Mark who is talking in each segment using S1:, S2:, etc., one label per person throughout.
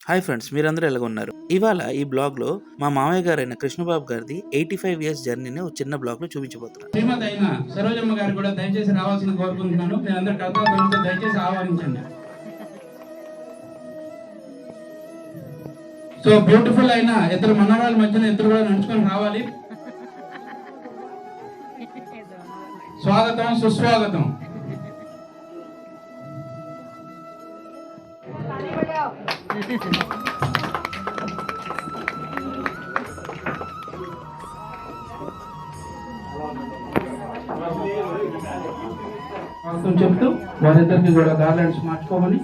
S1: Hi friends, మీరందరూ ఎలాగ ఉన్నారు? ఇవాళ ఈ బ్లాగ్లో మా మామయ్య గారైన కృష్ణబాబు గారిది 85 ఇయర్స్ జర్నీని ఒక చిన్న బ్లాగ్లో చూపించబోతున్నాను.
S2: శ్రీమతి అయిన సరోజమ్మ గారు కూడా దయచేసి రావాల్సిన కోరుకుంటున్నాను. నేను అందరు కలతో దయచేసి ఆహ్వానించండి. సో బ్యూటిఫుల్ అయిన ఇద్దరు మనవాళ్ళ మధ్యన ఇద్దరు కూడా నడుచుకొని రావాలి. స్వాగతం, సుస్వాగతం. చెప్తూ వారిద్దరికి కూడా గార్లెండ్స్ మార్చుకోమని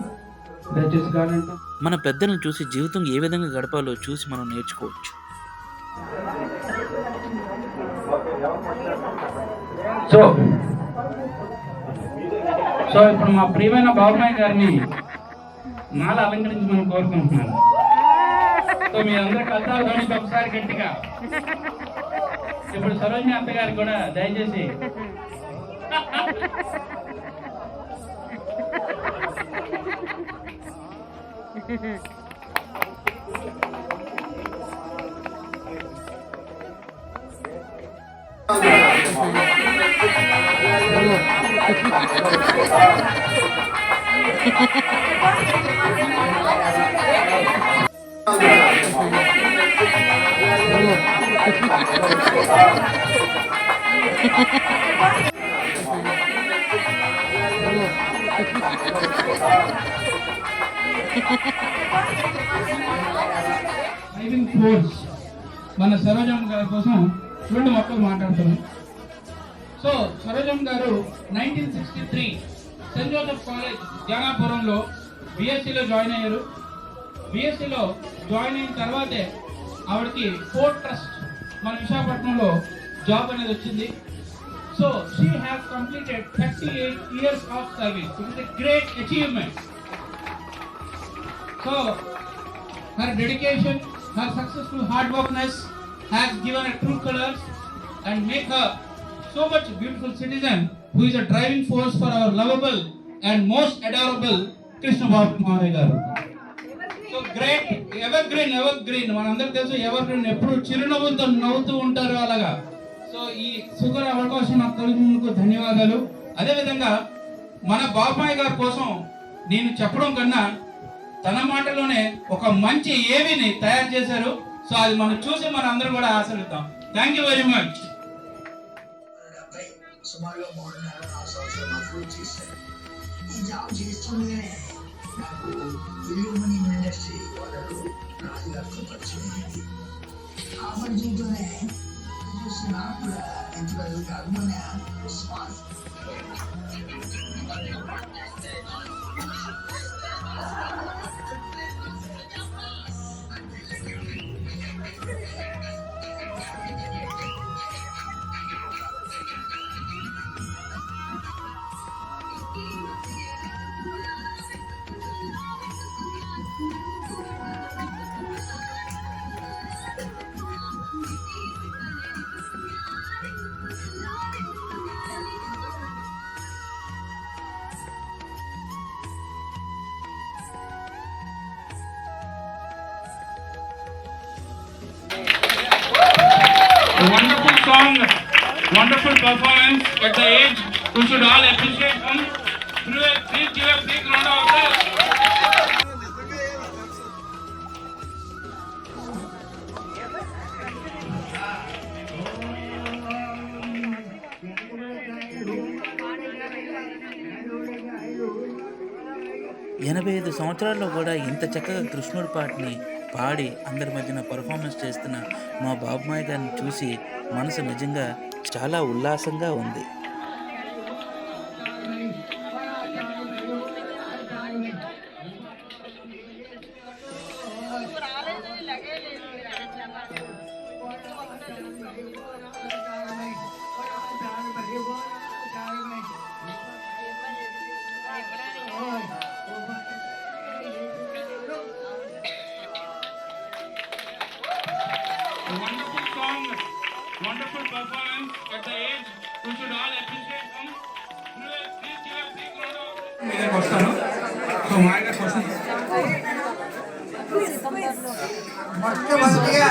S2: దయచేసి గార్లెండ్.
S1: మన పెద్దలను చూసి జీవితం ఏ విధంగా గడపాలో చూసి మనం నేర్చుకోవచ్చు.
S2: సో సో ఇప్పుడు మా ప్రియమైన బాబుమాయి గారిని మాల అలంకరించమని కోరుకుంటున్నాను. సో మీ అందరూ కలతాలని ఒకసారి గట్టిగా. ఇప్పుడు సరోజిని అత్త గారికి కూడా దయచేసి ఫోర్స్ మన సరోజమ్మ గారి కోసం రెండు మొక్కలు మాట్లాడుతున్నాం. సో సరోజమ్మ గారు 1963 సెయింట్ జోసెఫ్ కాలేజ్ జనాపురంలో బిఎస్సిలో జాయిన్ అయ్యారు. బిఎస్సిలో జాయిన్ అయిన తర్వాతే ఆవిడకి పోర్ట్ ట్రస్ట్ మన విశాఖపట్నంలో జాబ్ అనేది వచ్చింది. So she has completed 38 years of service. It is a great achievement. So her dedication, her successful hard workness has given a true colors and make her so much beautiful citizen who is a driving force for our lovable and most adorable Krishna Babu Maharaj garu. So great, evergreen మనందరికీ తెలుసు evergreen ఎప్పుడు చిరునవ్వుతో నవ్వుతూ ఉంటారు అలాగా. So ఈ సుఖర అవకాశం నాకు కలిగినందుకు ధన్యవాదాలు. అదేవిధంగా మన బాబాయ్ గారి కోసం నేను చెప్పడం కన్నా తన మాటలోనే ఒక మంచి ఏవిని తయారు చేశారు. సో అది మనం చూసి మన అందరూ కూడా ఆశిద్దాం. Thank you very much. Wonderful song, wonderful performance at the age. We should all appreciate them. Please give a big round of applause.
S1: ఎనభై 85 సంవత్సరాల్లో కూడా ఇంత చక్కగా కృష్ణుడి పాటని పాడి అందరి మధ్యన పర్ఫార్మెన్స్ చేస్తున్న మా బాబుమాయ గారిని చూసి మనసు నిజంగా చాలా ఉల్లాసంగా ఉంది.
S2: Wonderful song, wonderful performance at the age. We should all appreciate them. Please give a big round of applause. So my question.
S3: మొట్టమొదటిగా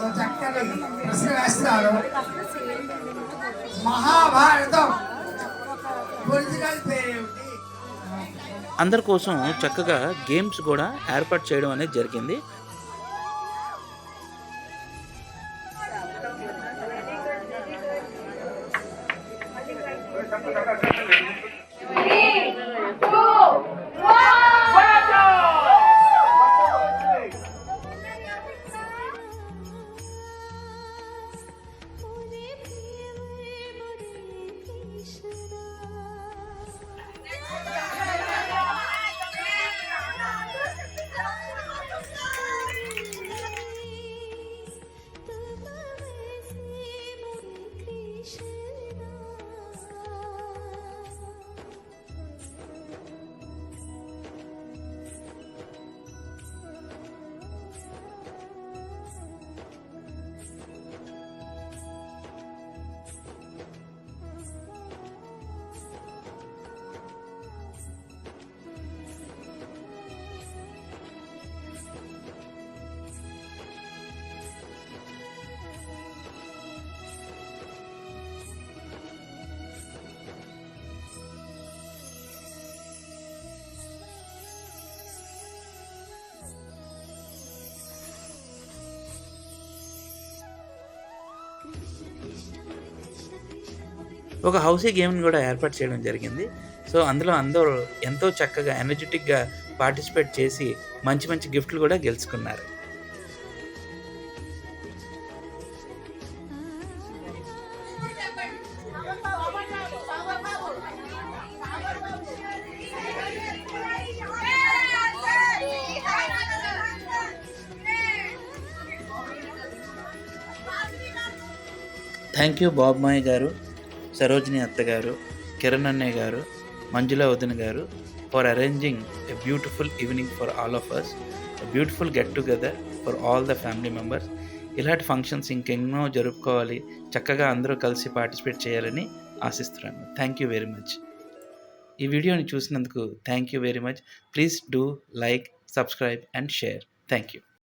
S3: ఓ చక్కని ప్రశ్న వేస్తున్నారు. మహాభారతం ఒరిజినల్ పేరేమిటి?
S1: అందరి కోసం చక్కగా గేమ్స్ కూడా ఏర్పాటు చేయడం అనేది జరిగింది. ఒక హౌసీ గేమ్‌ని కూడా ఏర్పాటు చేయడం జరిగింది. సో, అందులో అందరూ ఎంతో చక్కగా ఎనర్జిటిక్‌గా పార్టిసిపేట్ చేసి మంచి మంచి గిఫ్ట్‌లు కూడా గెలుచుకున్నారు. థ్యాంక్ యూ బాబుమాయ గారు, సరోజిని అత్తగారు, కిరణ్ అన్నయ్య గారు, మంజుల వదిన గారు for arranging a beautiful evening for all of us, a beautiful get together for all the family members. ఇలాంటి ఫంక్షన్స్ ఇంకెన్నో జరుపుకోవాలి, చక్కగా అందరూ కలిసి పార్టిసిపేట్ చేయాలని ఆశిస్తున్నాను. Thank you very much. ఈ వీడియోని చూసినందుకు thank you very much. Please do like, subscribe and share. Thank you.